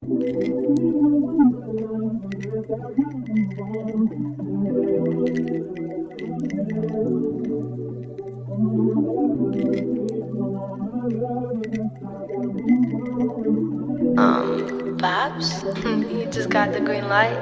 Babs, you just got the green light.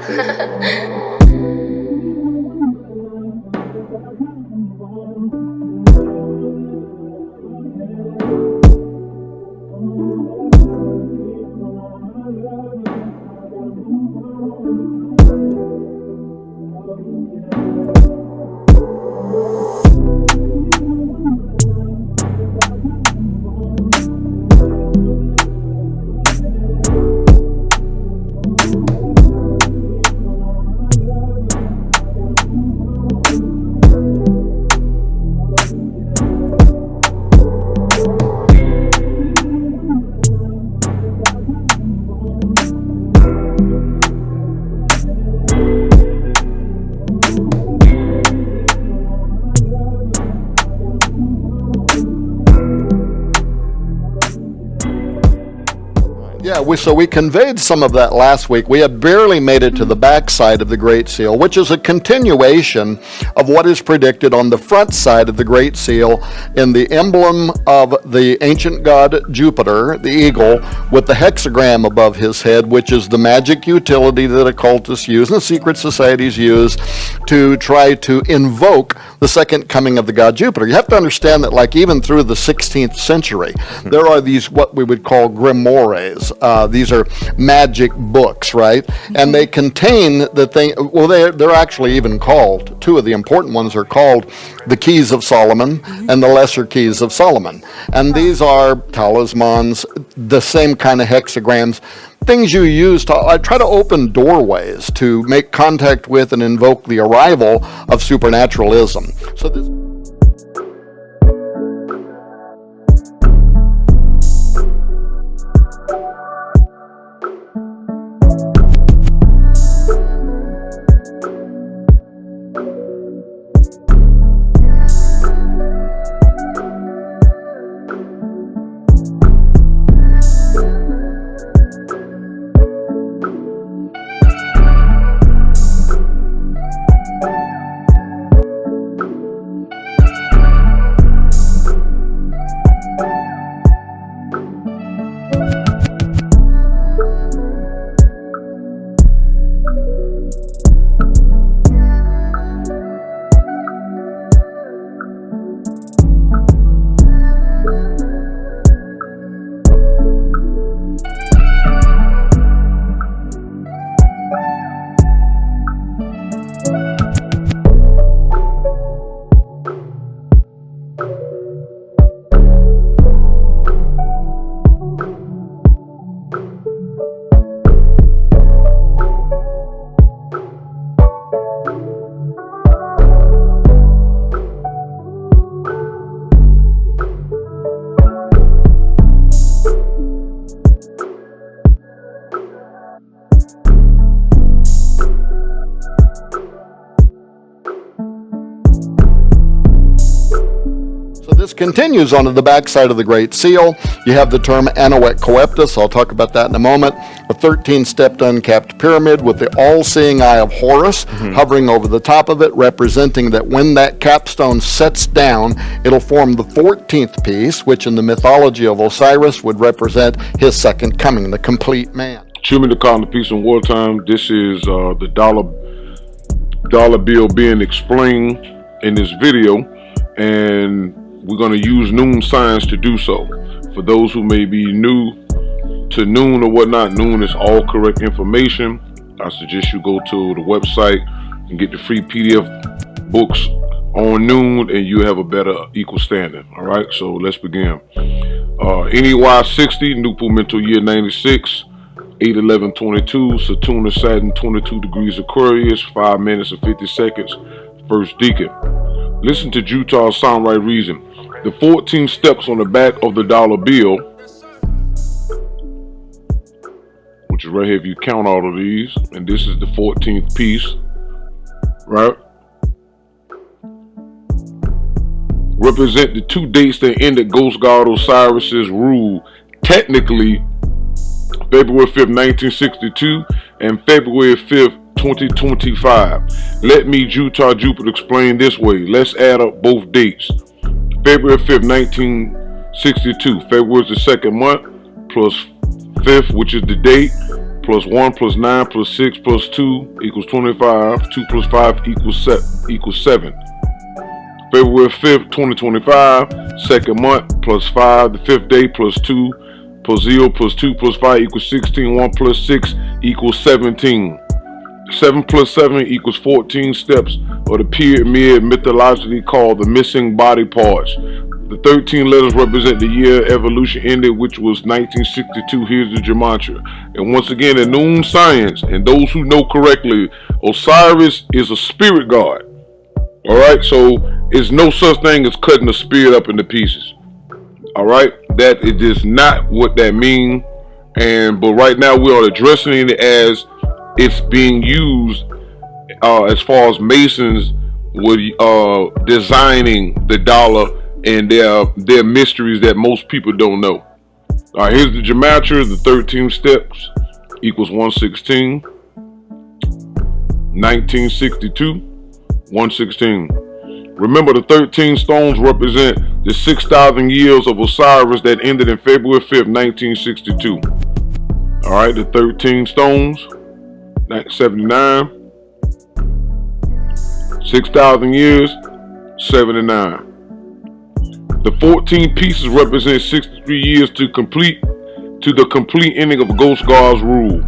Yeah, so we conveyed some of that last week. We had barely made it to the backside of the Great Seal, which is a continuation of what is predicted on the front side of the Great Seal in the emblem of the ancient god Jupiter, the eagle, with the hexagram above his head, which is the magic utility that occultists use and secret societies use to try to invoke the second coming of the god Jupiter. You have to understand that, like, even through the 16th century, there are these what we would call grimoires. These are magic books, right? And they contain the thing. Well, they're actually even called, two of the important ones are called the Keys of Solomon and the Lesser Keys of Solomon. And these are talismans, the same kind of hexagrams, things you use to try to open doorways to make contact with and invoke the arrival of supernaturalism. So this. This continues onto the backside of the Great Seal. You have the term Anuet Coeptus. I'll talk about that in a moment. A 13-stepped uncapped pyramid with the all-seeing eye of Horus hovering over the top of it, representing that when that capstone sets down, it'll form the 14th piece, which in the mythology of Osiris would represent his second coming, the complete man. Chew me the call to peace in wartime. This is the dollar bill being explained in this video, and we're going to use Noone science to do so. For those who may be new to Noone or whatnot, Noone is all correct information. I suggest you go to the website and get the free PDF books on Noone, and you have a better equal standing. All right, so let's begin. NEY 60, Nupu Mental Year 96, 8/11/22, Saturn Saturn 22 degrees Aquarius, 5 minutes and 50 seconds, First Deacon. Listen to Utah's Sound Right Reason. The 14 steps on the back of the dollar bill, which is right here if you count all of these, and this is the 14th piece, right? Represent the 2 dates that ended Ghost God Osiris's rule, technically February 5th, 1962, and February 5th, 2025. Let me, Utah Jupiter, explain this way. Let's add up both dates. February 5th, 1962. February is the second month, plus 5th, which is the date, plus 1 plus 9 plus 6 plus 2 equals 25. 2 plus 5 equals 7. February 5th, 2025, second month, plus 5, the 5th day, plus 2, plus 0, plus 2, plus 5 equals 16. 1 plus 6 equals 17. 7 plus 7 equals 14 steps of the pyramid, mythologically called the missing body parts. The 13 letters represent the year evolution ended, which was 1962. Here's the gematria. And once again, in Noone science, and those who know correctly, Osiris is a spirit god. Alright, so it's no such thing as cutting a spirit up into pieces. Alright, that is just not what that means. But right now we are addressing it as it's being used as far as Masons were designing the dollar and their mysteries that most people don't know. Alright, here's the gematria. The 13 steps equals 116. 1962. 116. Remember, the 13 stones represent the 6,000 years of Osiris that ended in February 5th, 1962. Alright, the 13 stones, 79. 6,000 years, 79. The 14 pieces represent 63 years to the complete ending of Ghost God's rule.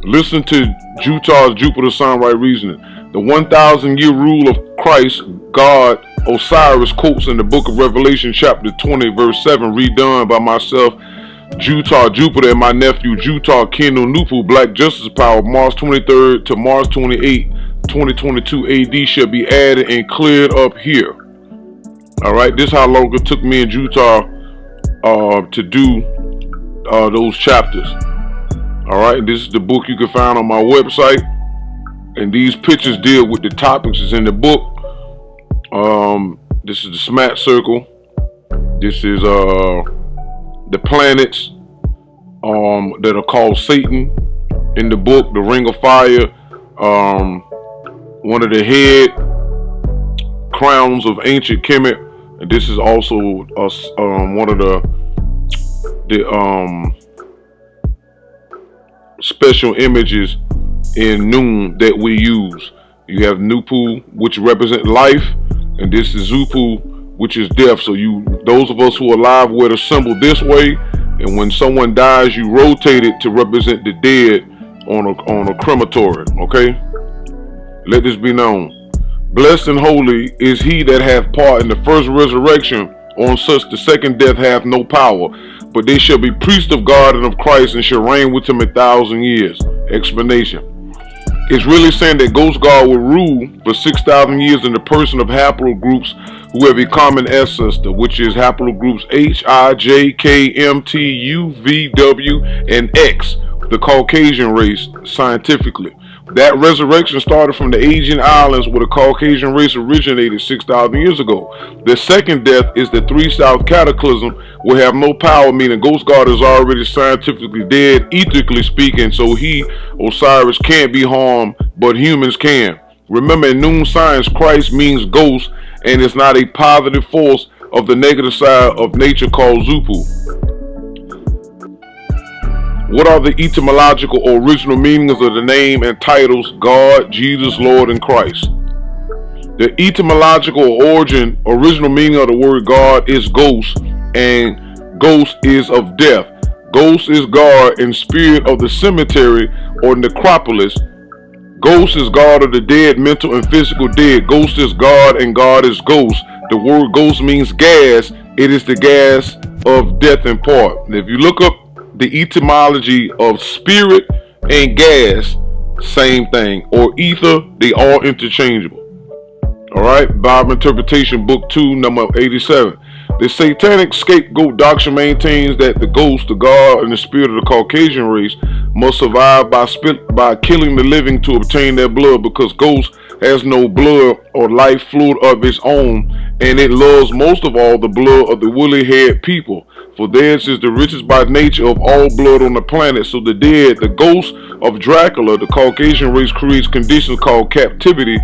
Listen to Utah's Jupiter sign right reasoning. The 1,000-year rule of Christ, God, Osiris quotes in the book of Revelation chapter 20 verse 7, redone by myself, Utah Jupiter, and my nephew Utah Kendall Nupu, Black Justice Power, March 23rd to March 28, 2022 AD shall be added and cleared up here. Alright, this is how long it took me in Utah to do those chapters. Alright, this is the book you can find on my website. And these pictures deal with the topics that's in the book. This is the SMAT circle. This is the planets that are called Satan in the book. The Ring of Fire. One of the head crowns of ancient Kemet. And this is also one of the special images in Noone that we use. You have Nupu, which represent life, and this is Zupu, which is death. So those of us who are alive wear the symbol this way, and when someone dies, you rotate it to represent the dead on a crematory. Okay, let this be known. Blessed and holy is he that hath part in the first resurrection. On such the second death hath no power, but they shall be priests of God and of Christ, and shall reign with him 1,000 years. Explanation. It's really saying that Ghost God will rule for 6,000 years in the person of haplogroups who have a common ancestor, which is haplogroups H, I, J, K, M, T, U, V, W, and X, the Caucasian race, scientifically. That resurrection started from the Asian islands where the Caucasian race originated 6,000 years ago. The second death is the 3 South cataclysm, will have no power, meaning Ghost God is already scientifically dead, ethically speaking, so he, Osiris, can't be harmed, but humans can. Remember, in Noone science, Christ means ghost, and it's not a positive force of the negative side of nature called Zupu. What are the etymological or original meanings of the name and titles God, Jesus, Lord, and Christ? The etymological origin, original meaning of the word God is ghost, and ghost is of death. Ghost is guard and spirit of the cemetery or necropolis. Ghost is God of the dead, mental and physical dead. Ghost is God and God is ghost. The word ghost means gas. It is the gas of death in part. And if you look up the etymology of spirit and gas, same thing, or ether, they all interchangeable. Alright, Bible Interpretation Book 2, number 87. The satanic scapegoat doctrine maintains that the ghost, the God, and the spirit of the Caucasian race must survive by killing the living to obtain their blood, because ghost has no blood or life fluid of its own, and it loves most of all the blood of the woolly-haired people. For theirs is the richest by nature of all blood on the planet. So the dead, the ghost of Dracula, the Caucasian race, creates conditions called captivity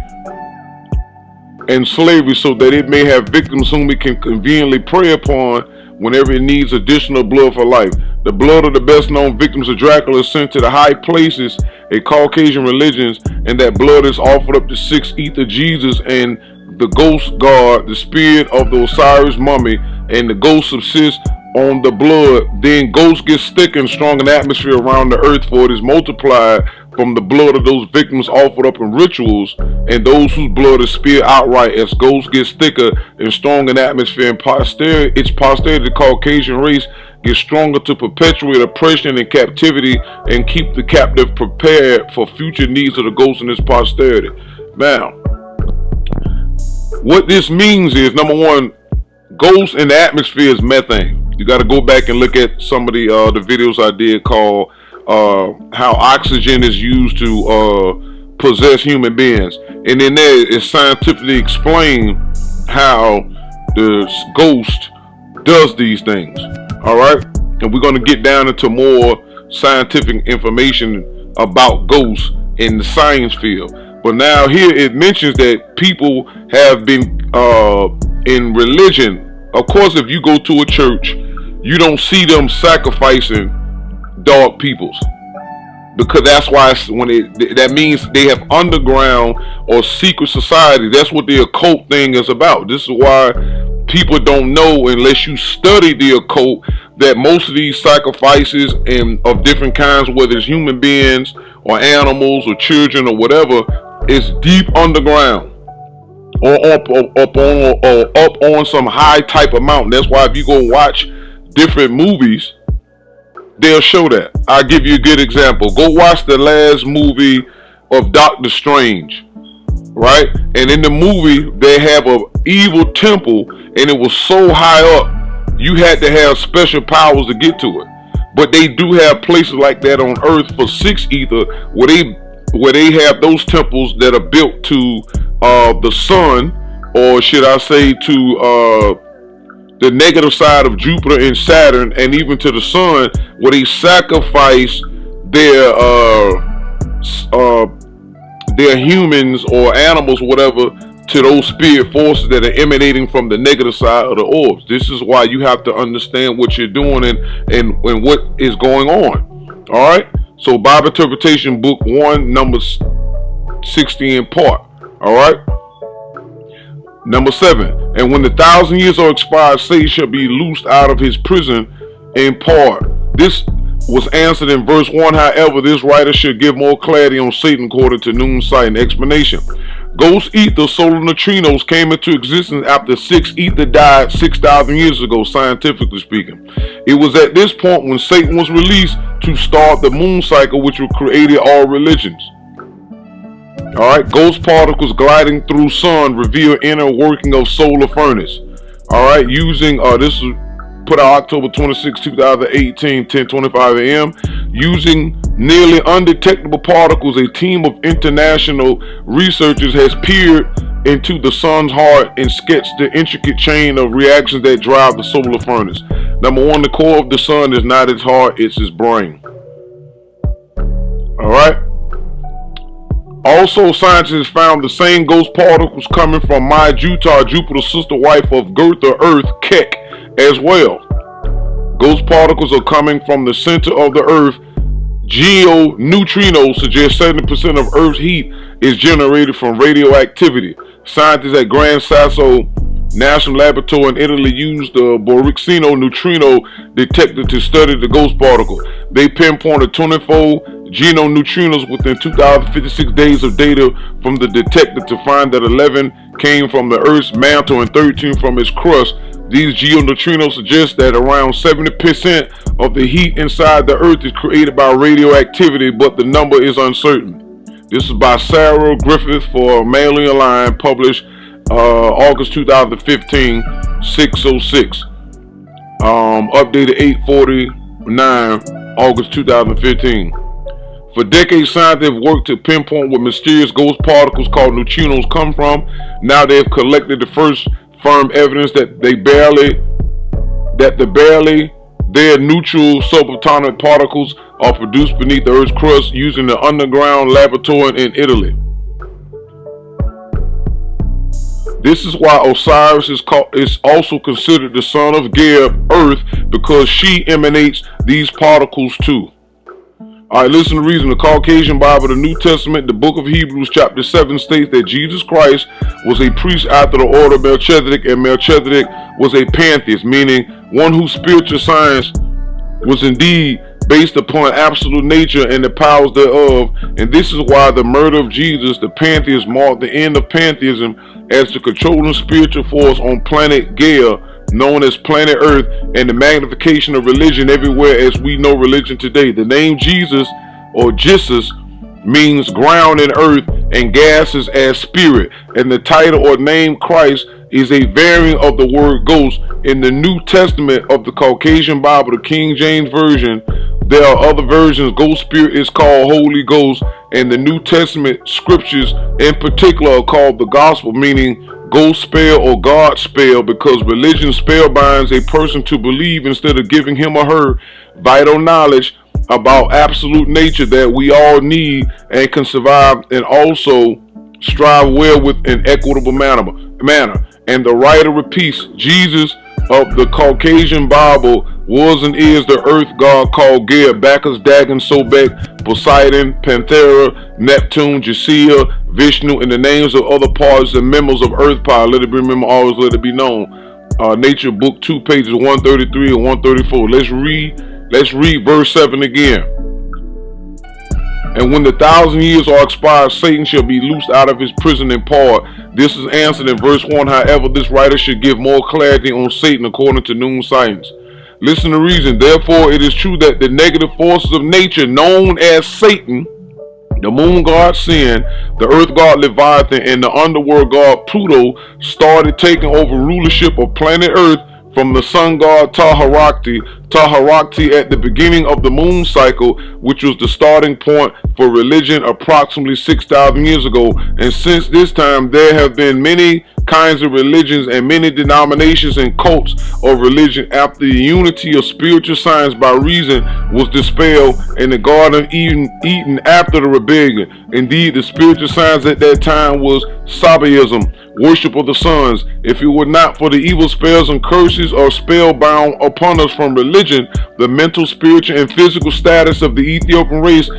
and slavery so that it may have victims whom it can conveniently prey upon whenever it needs additional blood for life. The blood of the best known victims of Dracula is sent to the high places in Caucasian religions, and that blood is offered up to six ether Jesus and the ghost god, the spirit of the Osiris mummy, and the ghost subsists on the blood. Then ghosts get thicker and strong in the atmosphere around the earth, for it is multiplied from the blood of those victims offered up in rituals, and those whose blood is spilled outright. As ghosts gets thicker and strong in the atmosphere, and its posterity, the Caucasian race, gets stronger to perpetuate oppression and captivity and keep the captive prepared for future needs of the ghost and its posterity. Now, what this means is, number one, ghosts in the atmosphere is methane. You got to go back and look at some of the videos I did called how oxygen is used to possess human beings, and in there it's scientifically explained how the ghost does these things. All right, and we're going to get down into more scientific information about ghosts in the science field. But now here it mentions that people have been in religion. Of course, if you go to a church, you don't see them sacrificing dog peoples, because that's why that means they have underground or secret society. That's what the occult thing is about. This is why people don't know, unless you study the occult, that most of these sacrifices and of different kinds, whether it's human beings or animals or children or whatever, is deep underground or up on some high type of mountain. That's why if you go watch different movies, they'll show that. I'll give you a good example. Go watch the last movie of Doctor Strange, right? And in the movie, they have an evil temple, and it was so high up, you had to have special powers to get to it. But they do have places like that on Earth for six ether, where they have those temples that are built to the sun, or should I say to the negative side of Jupiter and Saturn, and even to the sun, where they sacrifice their humans or animals, whatever, to those spirit forces that are emanating from the negative side of the orbs. This is why you have to understand what you're doing and what is going on. All right. So Bible Interpretation Book 1, number 60 in part. All right. Number 7, and when the 1,000 years are expired, Satan shall be loosed out of his prison in part. This was answered in verse 1. However, this writer should give more clarity on Satan according to Noone's site and explanation. Ghost ether, solar neutrinos, came into existence after 6 ether died 6,000 years ago, scientifically speaking. It was at this point when Satan was released to start the moon cycle, which created all religions. Alright, ghost particles gliding through sun reveal inner working of solar furnace. Alright, using this is put out October 26, 2018, 10:25 a.m. Using nearly undetectable particles, a team of international researchers has peered into the sun's heart and sketched the intricate chain of reactions that drive the solar furnace. Number 1, the core of the sun is not its heart, it's its brain. Alright. Also, scientists found the same ghost particles coming from Utah, Jupiter's sister wife of Gertha, Earth, Keck, as well. Ghost particles are coming from the center of the Earth. Geoneutrinos suggest 70% of Earth's heat is generated from radioactivity. Scientists at Gran Sasso National Laboratory in Italy used the Borixino neutrino detector to study the ghost particle. They pinpointed 24 geoneutrinos within 2,056 days of data from the detector to find that 11 came from the Earth's mantle and 13 from its crust. These geoneutrinos suggest that around 70% of the heat inside the Earth is created by radioactivity, but the number is uncertain. This is by Sarah Griffith for Mailing Line, published August 2015, 606. Updated 8/49, August 2015. For decades, scientists have worked to pinpoint where mysterious ghost particles called neutrinos come from. Now they have collected the first firm evidence that the barely Their neutral subatomic particles are produced beneath the Earth's crust using the underground laboratory in Italy. This is why Osiris is also considered the son of Gaia, Earth, because she emanates these particles too. Alright, listen to the reason. The Caucasian Bible, the New Testament, the book of Hebrews chapter 7 states that Jesus Christ was a priest after the order of Melchizedek, and Melchizedek was a pantheist, meaning one whose spiritual science was indeed based upon absolute nature and the powers thereof. And this is why the murder of Jesus, the pantheist, marked the end of pantheism as the controlling spiritual force on planet Gaia, known as planet Earth, and the magnification of religion everywhere as we know religion today. The name Jesus or Jesus means ground in earth and gases as spirit, and the title or name Christ is a variant of the word ghost. In the New Testament of the Caucasian Bible, the King James Version, there are other versions. Ghost spirit is called Holy Ghost, and the New Testament scriptures in particular are called the Gospel, meaning ghost spell or God spell, because religion spellbinds a person to believe instead of giving him or her vital knowledge about absolute nature that we all need and can survive and also strive well with an equitable manner. And the writer repeats, Jesus of the Caucasian Bible was and is the earth god called Gaia, Bacchus, Dagon, Sobek, Poseidon, Panthera, Neptune, Jasiah, Vishnu, and the names of other parts and members of earth power. Let it be remembered, always let it be known. Nature book 2 pages 133 and 134. Let's read verse 7 again. And when the 1,000 years are expired, Satan shall be loosed out of his prison in part. This is answered in verse 1. However, this writer should give more clarity on Satan according to Noone science. Listen to reason. Therefore, it is true that the negative forces of nature, known as Satan, the moon god Sin, the earth god Leviathan, and the underworld god Pluto started taking over rulership of planet Earth from the sun god Taharakti at the beginning of the moon cycle, which was the starting point for religion approximately 6,000 years ago. And since this time, there have been many kinds of religions and many denominations and cults of religion after the unity of spiritual science by reason was dispelled in the Garden of Eden after the rebellion. Indeed, the spiritual science at that time was Sabaism, worship of the suns. If it were not for the evil spells and curses or spellbound upon us from religion, the mental, spiritual, and physical status of the Ethiopian race,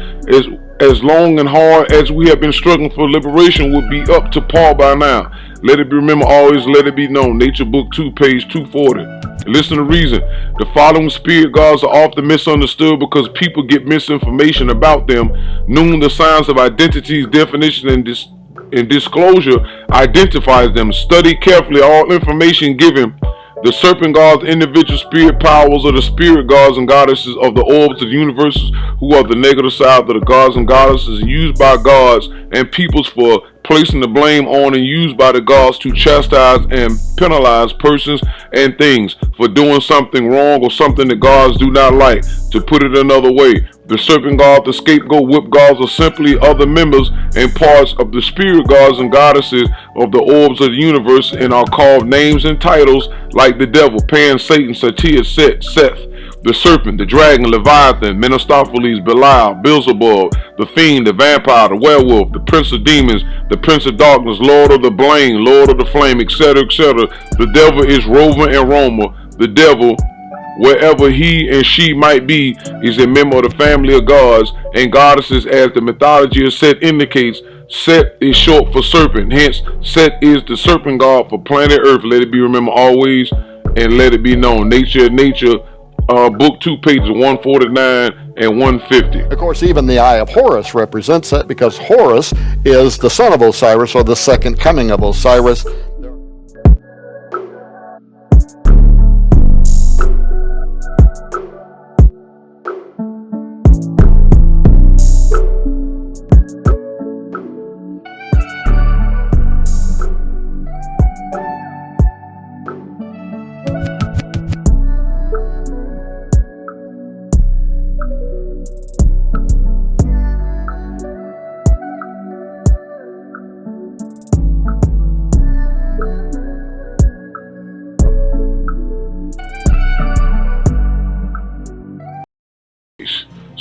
as long and hard as we have been struggling for liberation, would be up to par by now. Let it be remembered, always let it be known. Nature book 2 page 240. Listen to reason. The following spirit gods are often misunderstood because people get misinformation about them. Noone, the science of identities, definition, and disclosure identifies them. Study carefully all information given. The serpent gods, individual spirit powers of the spirit gods and goddesses of the orbs of the universes, who are the negative side of the gods and goddesses, used by gods and peoples for placing the blame on and used by the gods to chastise and penalize persons and things for doing something wrong or something the gods do not like. To put it another way, the serpent god, the scapegoat, whip gods are simply other members and parts of the spirit gods and goddesses of the orbs of the universe and are called names and titles like the devil, Pan, Satan, Satir, Set, Seth, the serpent, the dragon, Leviathan, Mephistopheles, Belial, Beelzebub, the fiend, the vampire, the werewolf, the prince of demons, the prince of darkness, lord of the blame, lord of the flame, etc., etc. The devil is rover and roamer. The devil, wherever he and she might be, is a member of the family of gods and goddesses, as the mythology of Set indicates. Set is short for serpent, hence Set is the serpent god for planet Earth. Let it be remembered always, and let it be known. Nature, book 2 pages 149 and 150. Of course, even the Eye of Horus represents that, because Horus is the son of Osiris, or the second coming of Osiris.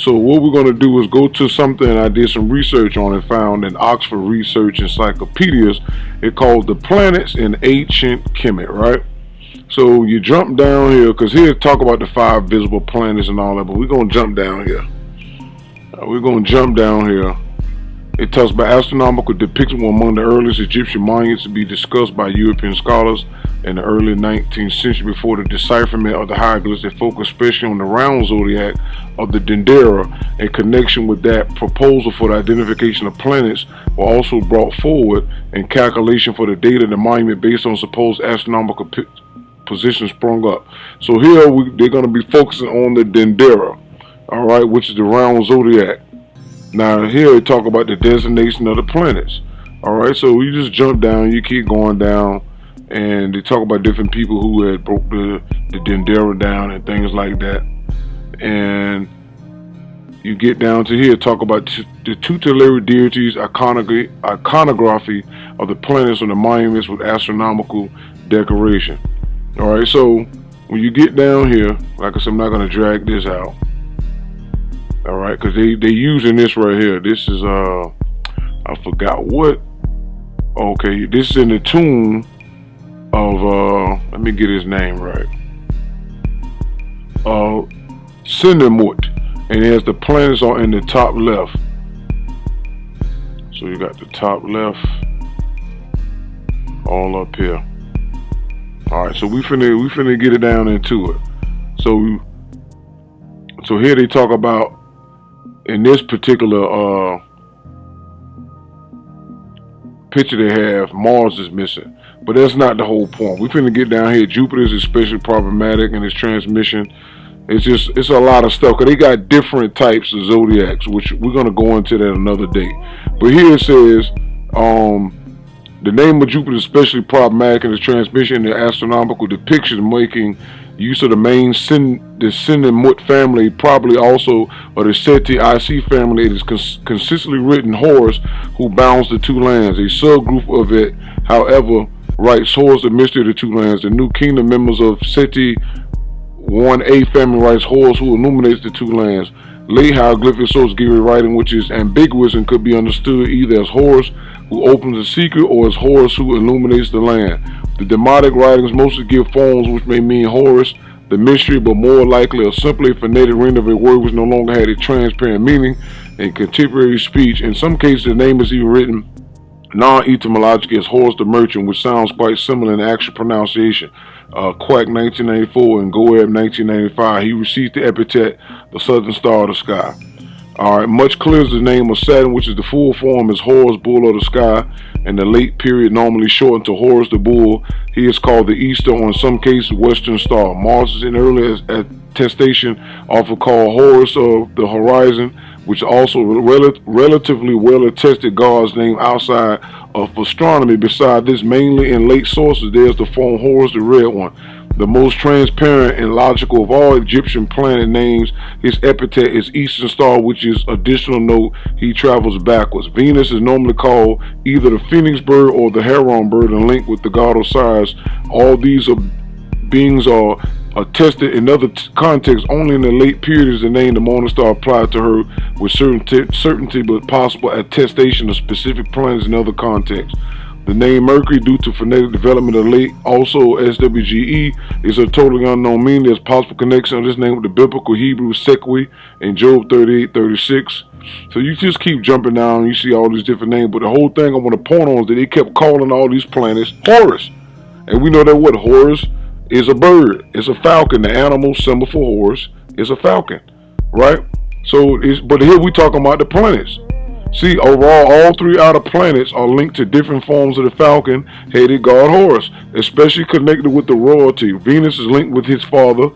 So what we're going to do is go to something I did some research on and found in Oxford Research Encyclopedias. It called The Planets in Ancient Kemet, right? So you jump down here, because here talk about the 5 visible planets and all that, but we're going to jump down here. We're going to jump down here. It talks about astronomical depiction were among the earliest Egyptian monuments to be discussed by European scholars in the early 19th century before the decipherment of the hieroglyphs. They focused especially on the round zodiac of the Dendera. In connection with that, proposal for the identification of planets were also brought forward and calculation for the date of the monument based on supposed astronomical positions sprung up. So here they're going to be focusing on the Dendera, all right, which is the round zodiac. Now here they talk about the designation of the planets. All right, so you just jump down, you keep going down, and they talk about different people who had broke the Dendera down and things like that. And you get down to here, talk about the tutelary deities, iconography of the planets on the monuments with astronomical decoration. All right, so when you get down here, like I said, I'm not going to drag this out. All right, because they using this right here. This is I forgot what. Okay, this is in the tomb of let me get his name right. Cinnamut, and it has the planets on in the top left. So you got the top left, all up here. All right, so we finna get it down into it. So here they talk about. In this particular picture they have, Mars is missing. But that's not the whole point. We're finna get down here. Jupiter is especially problematic in its transmission. It's a lot of stuff. Because they got different types of zodiacs, which we're going to go into that another day. But here it says, the name of Jupiter is especially problematic in its transmission. The astronomical depiction making use of the main Cinnamut family, probably also of the Seti IC family. It is consistently written Horus, who bounds the two lands. A subgroup of it, however, writes Horus, the mystery of the two lands. The new kingdom members of Seti 1A family writes Horus, who illuminates the two lands. Late hieroglyphic source give writing which is ambiguous and could be understood either as Horus, who opens the secret, or as Horus, who illuminates the land. The Demotic writings mostly give forms which may mean Horus, the mystery, but more likely or simply a phonetic rendering of a word which no longer had a transparent meaning in contemporary speech. In some cases, the name is even written non-etymologically as Horus the Merchant, which sounds quite similar in actual pronunciation. Quack 1994 and Goeb 1995. He received the epithet the Southern Star of the Sky. Alright, much clearer the name of Saturn, which is the full form is Horus, Bull of the Sky, and the late period normally shortened to Horus the Bull. He is called the Eastern, or in some cases, Western Star. Mars is in early attestation, often called Horus of the Horizon, which also relatively well attested God's name outside of astronomy. Beside this, mainly in late sources, there's the form Horus the Red One. The most transparent and logical of all Egyptian planet names, his epithet is Eastern Star, which is additional note he travels backwards. Venus is normally called either the Phoenix bird or the Heron bird and linked with the god Osiris. All these beings are attested in other contexts. Only in the late period is the name the morning star applied to her with certainty but possible attestation of specific planets in other contexts. The name Mercury, due to phonetic development of late, also SWGE, is a totally unknown meaning. There's possible connection of this name with the biblical Hebrew Sekwi in Job 38:36. So you just keep jumping down, you see all these different names, but the whole thing I want to point on is that they kept calling all these planets Horus. And we know that what Horus is a bird, it's a falcon. The animal symbol for Horus is a falcon, right? So, but here we talking about the planets. See, overall, all three outer planets are linked to different forms of the falcon-headed god Horus, especially connected with the royalty. Venus is linked with his father,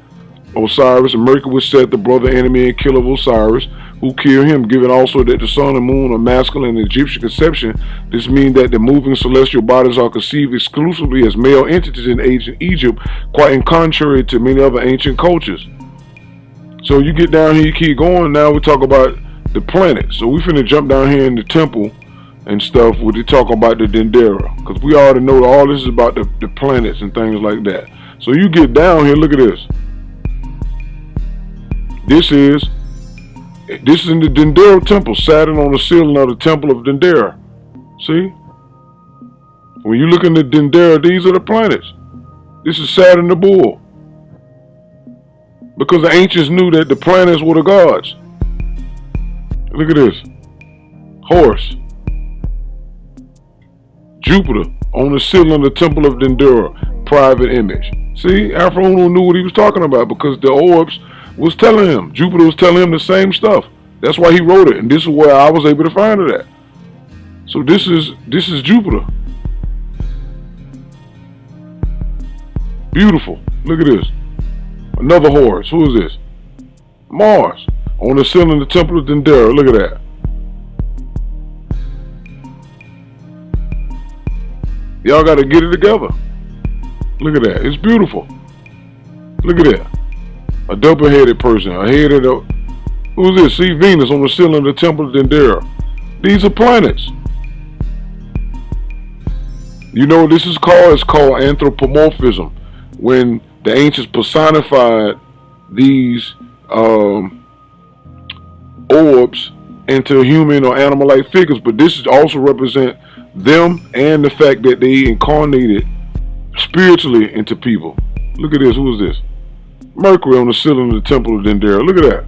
Osiris, and Mercury was Set, the brother, enemy, and killer of Osiris, who killed him, given also that the sun and moon are masculine in Egyptian conception. This means that the moving celestial bodies are conceived exclusively as male entities in ancient Egypt, quite in contrary to many other ancient cultures. So you get down here, you keep going, now we talk about the planet. So we finna jump down here in the temple and stuff where they talk about the Dendera, because we already know that all this is about the planets and things like that. So you get down here, look at this. This is This is in the Dendera temple, Saturn on the ceiling of the temple of Dendera. See? When you look in the Dendera, these are the planets. This is Saturn the bull. Because the ancients knew that the planets were the gods. Look at this. Horse. Jupiter on the ceiling of the temple of Dendera. Private image. See, Afro Uno knew what he was talking about because the orbs was telling him. Jupiter was telling him the same stuff. That's why he wrote it, and this is where I was able to find it at. So this is Jupiter. Beautiful. Look at this. Another horse. Who is this? Mars. On the ceiling of the temple of Dendera. Look at that. Y'all got to get it together. Look at that. It's beautiful. Look at that. A double-headed person. A headed. Who's this? See Venus on the ceiling of the temple of Dendera. These are planets. You know what this is called? It's called anthropomorphism. When the ancients personified these orbs into human or animal-like figures, but this also represent them and the fact that they incarnated spiritually into people. Look at this. Who is this? Mercury on the ceiling of the temple of Dendera. Look at that.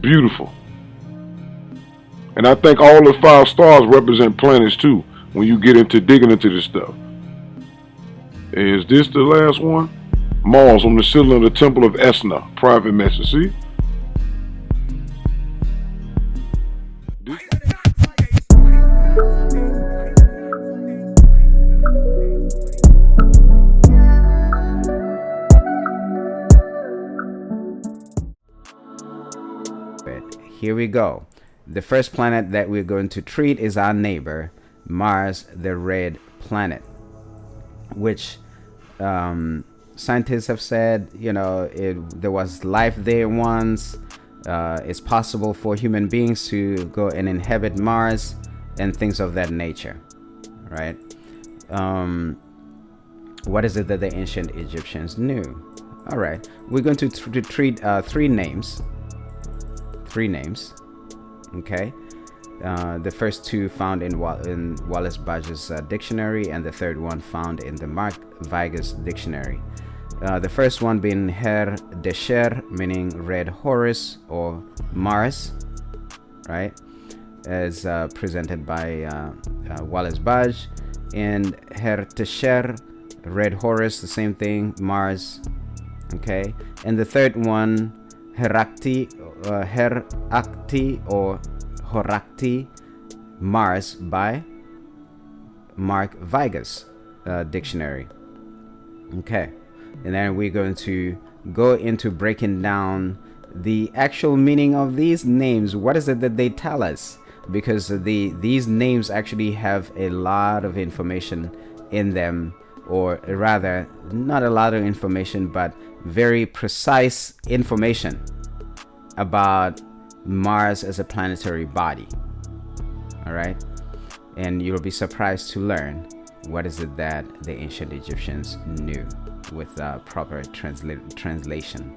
Beautiful. And I think all the 5 stars represent planets too when you get into digging into this stuff. Is this the last one? Mars on the ceiling of the temple of Esna. Private message. See? Here we go. The first planet that we're going to treat is our neighbor, Mars, the red planet, which scientists have said, you know, there was life there once. It's possible for human beings to go and inhabit Mars and things of that nature, right? What is it that the ancient Egyptians knew? All right, we're going to treat 3 names. 3 names. Okay. The first 2 found in Wallace Budge's dictionary, and the third one found in the Mark Vigus dictionary. The first one being Her Desher, meaning red Horus or Mars, right? As presented by Wallace Budge. And Her Desher, red Horus, the same thing, Mars. Okay. And the third one, Herakti or Horakti, Mars, by Mark Vigus dictionary. Okay, and then we're going to go into breaking down the actual meaning of these names. What is it that they tell us? Because these names actually have a lot of information in them, or rather, not a lot of information, but very precise information about Mars as a planetary body. All right, and you'll be surprised to learn what is it that the ancient Egyptians knew with proper translation.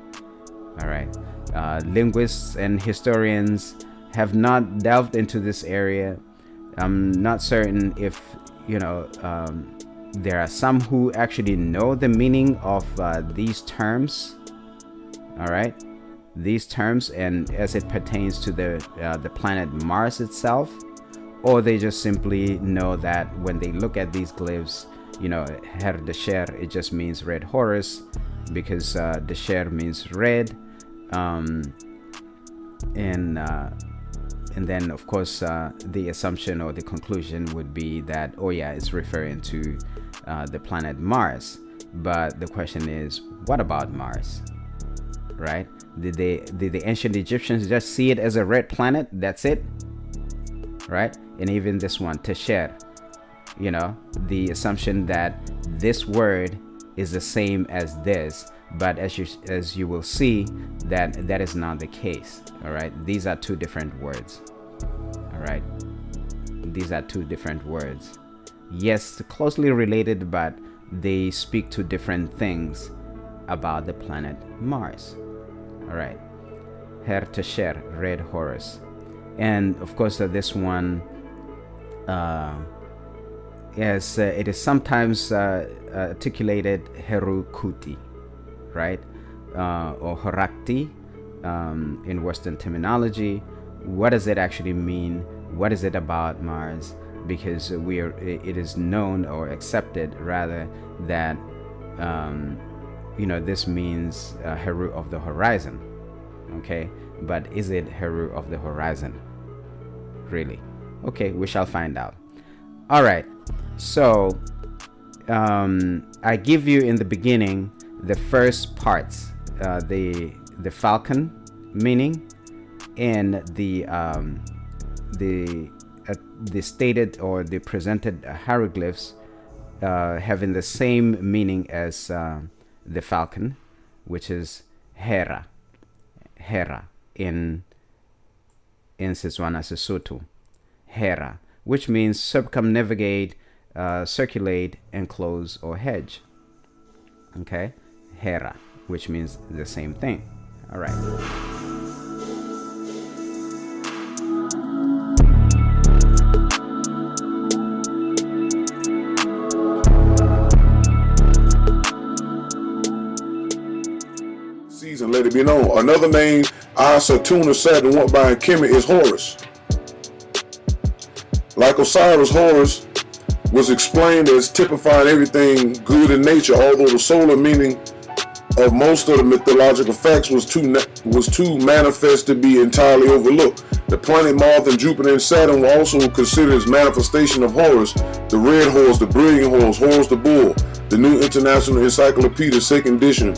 All right, linguists and historians have not delved into this area. I'm not certain if there are some who actually know the meaning of these terms. All right, these terms, and as it pertains to the planet Mars itself, or they just simply know that when they look at these glyphs, Her Desher, it just means red Horus, because Desher means red, and then of course the assumption or the conclusion would be that, oh yeah, it's referring to the planet Mars. But the question is, what about Mars, right? Did the ancient Egyptians just see it as a red planet? That's it, right? And even this one, Tesher, the assumption that this word is the same as this, but as you will see, that is not the case. All right, these are 2 different words. All right, these are 2 different words. Yes, closely related, but they speak to different things about the planet Mars. All right. Her Tesher, red Horus. And of course, this one, yes, it is sometimes articulated Heru Kuti, right? Or Horakti in Western terminology. What does it actually mean? What is it about Mars? Because it is known or accepted rather that this means Heru of the horizon. Okay, but is it Heru of the horizon? Really? Okay, we shall find out. All right. So I give you in the beginning the first parts, the falcon meaning, and the stated or the presented hieroglyphs having the same meaning as the falcon, which is Hera in Setswana Sesotho. Hera, which means circumnavigate, circulate, enclose, or hedge. Okay, Hera, which means the same thing. All right. Season, let it be known. Another name Saturn or Saturn went by in Kemet is Horus. Like Osiris, Horus was explained as typifying everything good in nature, although the solar meaning of most of the mythological facts was too manifest to be entirely overlooked. The planet Mars and Jupiter and Saturn were also considered as manifestation of Horus, the red horse, the brilliant horse, Horus the bull. The New International Encyclopedia, 2nd edition,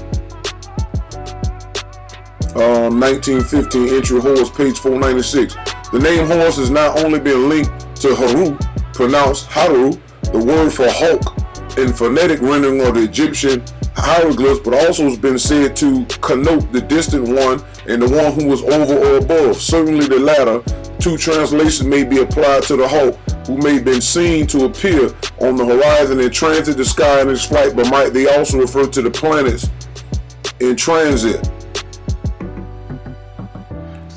1915, entry Horus, page 496. The name Horus has not only been linked to Haru, pronounced Haru, the word for hawk in phonetic rendering of the Egyptian hieroglyphs, but also has been said to connote the distant one and the one who was over or above. Certainly the latter two translations may be applied to the hawk, who may have been seen to appear on the horizon and transit the sky in its flight, but might they also refer to the planets in transit.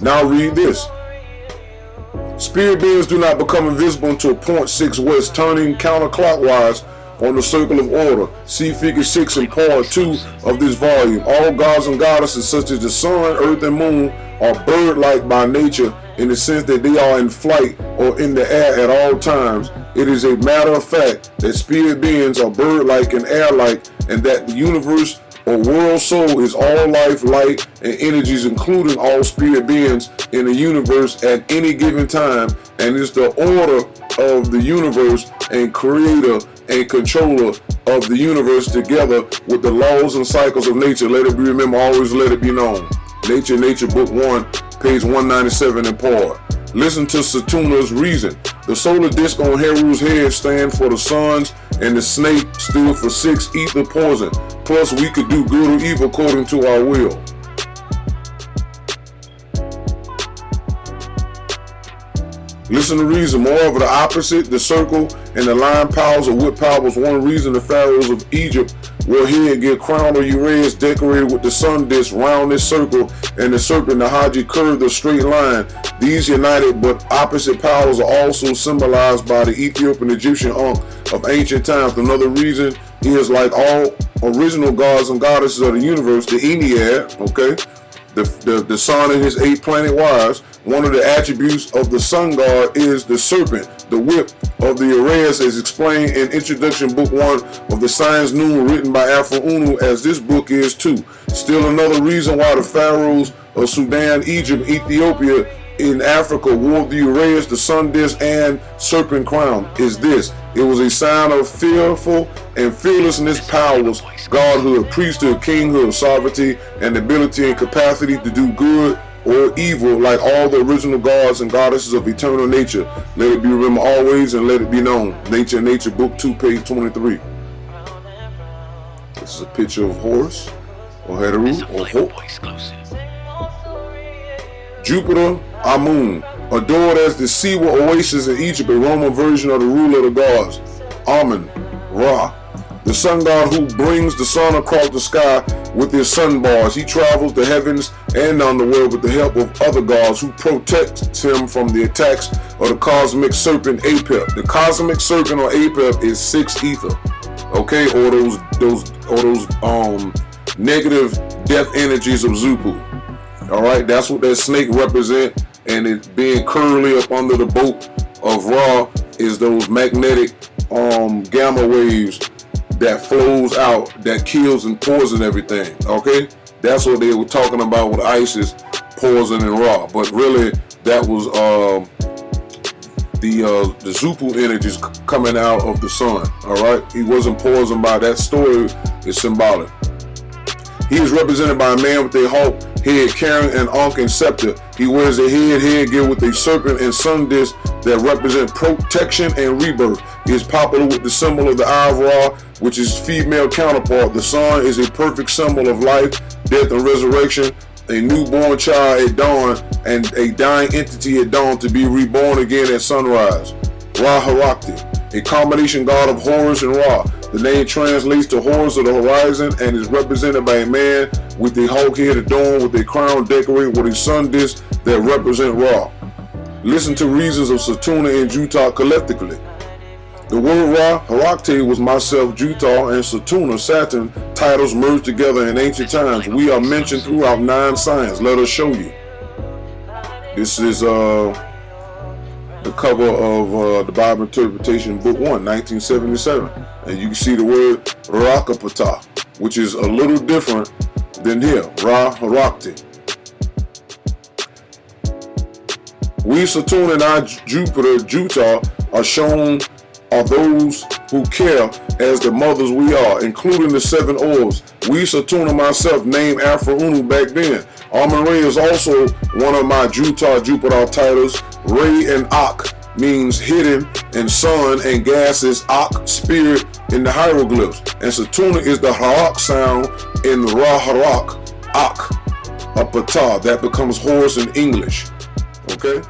Now read this. Spirit beings do not become invisible until 0.6 west, turning counterclockwise on the circle of order. See figure 6 in part 2 of this volume. All gods and goddesses such as the sun, earth, and moon are bird-like by nature in the sense that they are in flight or in the air at all times. It is a matter of fact that spirit beings are bird-like and air-like, and that the universe or world soul is all life, light, and energies, including all spirit beings in the universe at any given time, and is the order of the universe and creator and controller of the universe, together with the laws and cycles of nature. Let it be remembered, always let it be known. Nature, Book 1, page 197 in part. Listen to Saturna's reason. The solar disk on Heru's head stands for the suns, and the snake stood for 6 ether poison. Plus, we could do good or evil according to our will. Listen to reason. Moreover, the opposite, the circle, and the line powers or whip power was one reason the pharaohs of Egypt were here and get crowned or Uraeus decorated with the sun disk round this circle, and the serpent, the Haji, curved a straight line. These united but opposite powers are also symbolized by the Ethiopian Egyptian Ankh of ancient times. Another reason is, like all original gods and goddesses of the universe, the Ennead, okay, the sun and his 8 planet wives. One of the attributes of the sun god is the serpent, the whip of the Uraeus, as explained in Introduction Book 1 of the Science Noone, written by Afro Unu, as this book is too. Still another reason why the pharaohs of Sudan, Egypt, Ethiopia, in Africa wore the Uraeus, the sun disk, and serpent crown is this. It was a sign of fearful and fearlessness, powers, godhood, priesthood, kinghood, sovereignty, and ability and capacity to do good or evil, like all the original gods and goddesses of eternal nature. Let it be remembered always, and let it be known. Nature, Book 2, page 23. This is a picture of Horus, or Heru, or Hope. Jupiter, Amun, adored as the Siwa oasis in Egypt, a Roman version of the ruler of the gods. Amun, Ra, the sun god who brings the sun across the sky with his sun bars. He travels the heavens and underworld with the help of other gods who protects him from the attacks of the cosmic serpent Apep. The cosmic serpent or Apep is 6 ether, okay, or those negative death energies of Zupu. All right, that's what that snake represent, and it being curly up under the boat of Ra is those magnetic gamma waves that flows out, that kills and poison everything. Okay, that's what they were talking about with Isis poisoning Ra, but really that was the Zupu energies coming out of the sun. All right, he wasn't poisoned by that. Story is symbolic. He is represented by a man with a hawk head carrying an ankh and scepter. He wears a headgear with a serpent and sun disk that represent protection and rebirth. He is popular with the symbol of the Eye of Ra, which is female counterpart. The sun is a perfect symbol of life, death, and resurrection. A newborn child at dawn and a dying entity at dawn to be reborn again at sunrise. Ra Harakti, a combination god of Horus and Ra. The name translates to Horus of the horizon and is represented by a man with a hawk head adorned with a crown decorated with a sun disk that represent Ra. Listen to reasons of Satuna and Jutar collectively. The word Ra Harakti was myself, Jutar, and Satuna, Saturn, titles merged together in ancient times. We are mentioned throughout 9 signs. Let us show you. This is the cover of the Bible Interpretation, Book 1, 1977. And you can see the word Rakapata, which is a little different than here, Ra Harakti. We, Saturn, and our Jupiter, Jutar, are shown are those who care as the mothers we are, including the 7 orbs. We, Saturn, and myself, named Afra Unu back then. Amun Re is also one of my Jutar, Jupiter titles. Re and Ak means hidden, and sun and gas is Ak, spirit, in the hieroglyphs. And Satuna is the Harak sound in Ra Harak, Ak, a Ptah. That becomes Horus in English. Okay?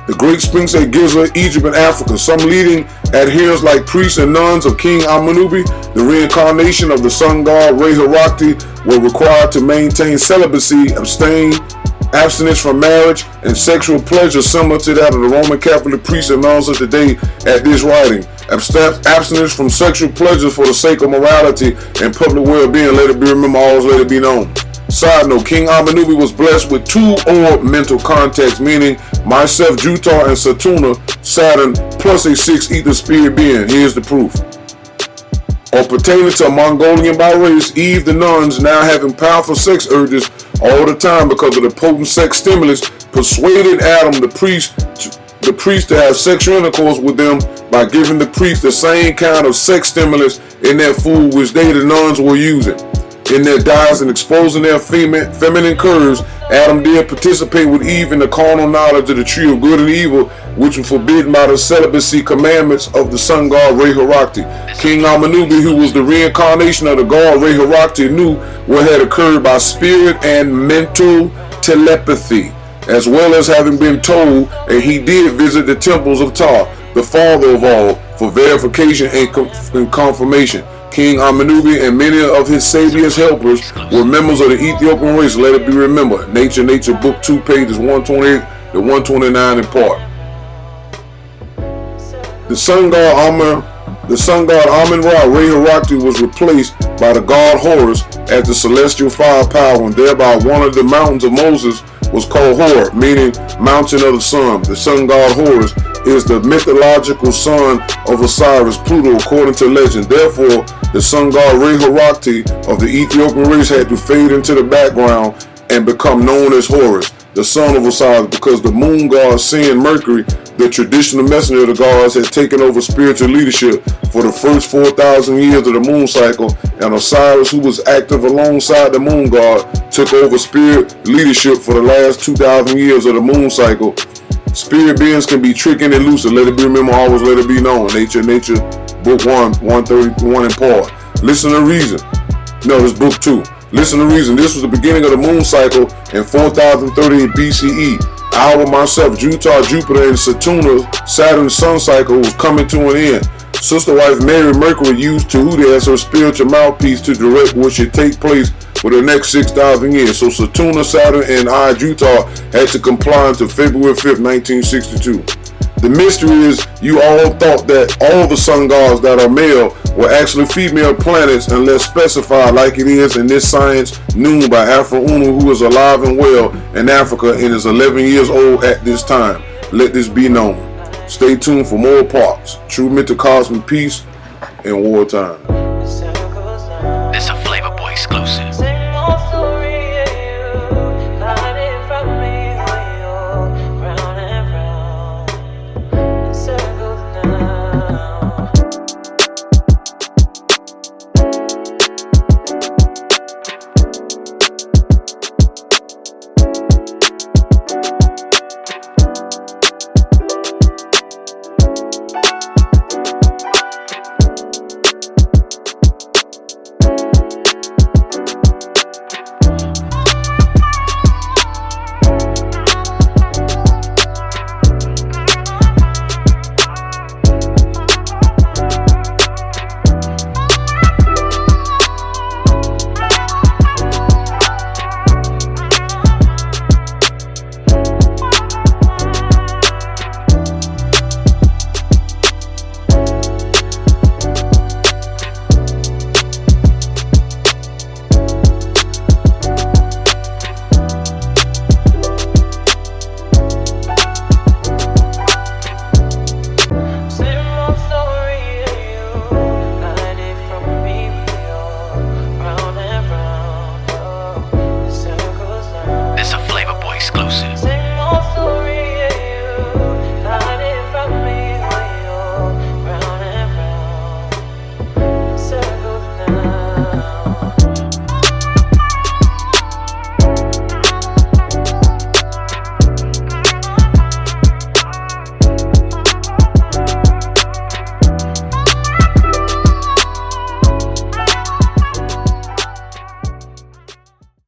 The Great Sphinx at Giza, Egypt, and Africa. Some leading adherents like priests and nuns of King Amenubi, the reincarnation of the sun god Re Harakti, were required to maintain celibacy, abstinence from marriage, and sexual pleasure similar to that of the Roman Catholic priests and nuns of today at this writing. Abstinence from sexual pleasures for the sake of morality and public well-being. Let it be remembered, always let it be known. Side note, King Amenubi was blessed with 2 orb mental contacts, meaning myself, Jutar, and Satuna, Saturn, plus a 6 ether spirit being. Here's the proof. Or pertaining to a Mongolian by race, Eve the nuns, now having powerful sex urges all the time because of the potent sex stimulus, persuaded Adam, the priest to have sexual intercourse with them by giving the priest the same kind of sex stimulus in their food which they, the nuns, were using. In their diets and exposing their feminine curves, Adam did participate with Eve in the carnal knowledge of the tree of good and evil, which was forbidden by the celibacy commandments of the sun god Re Harakti. King Amenubi, who was the reincarnation of the god Re Harakti, knew what had occurred by spirit and mental telepathy, as well as having been told, and he did visit the temples of Ptah, the father of all, for verification and confirmation. King Amenubi and many of his Sabian's helpers were members of the Ethiopian race. Let it be remembered. Nature, Book 2, pages 128 to 129 in part. The sun god Amun-Ra, Re Harakti, was replaced by the god Horus as the celestial firepower, and thereby one of the mountains of Moses was called Hor, meaning mountain of the sun. The sun god Horus is the mythological son of Osiris, Pluto, according to legend. Therefore, the sun god Re Harakti of the Ethiopian race had to fade into the background and become known as Horus, the son of Osiris, because the moon god Sin Mercury, the traditional messenger of the gods, had taken over spiritual leadership for the first 4,000 years of the moon cycle, and Osiris, who was active alongside the moon god, took over spirit leadership for the last 2,000 years of the moon cycle. Spirit beings can be tricky and elusive. Let it be remembered, always let it be known. Nature, Book 1, 131 in part. Listen to reason. No, this Book 2. Listen to reason. This was the beginning of the moon cycle in 4038 BCE. Our, myself, Jutar, Jupiter, and Saturn's Saturn sun cycle was coming to an end. Sister wife Mary Mercury used Tahuti as her spiritual mouthpiece to direct what should take place for the next 6,000 years. So Saturn, Saturn, and Utah had to comply until February 5th, 1962. The mystery is you all thought that all the sun gods that are male were actually female planets unless specified like it is in this science Noone by Afro Uno, who is alive and well in Africa and is 11 years old at this time. Let this be known. Stay tuned for more parts. True Myth of Cosmic Peace and Wartime.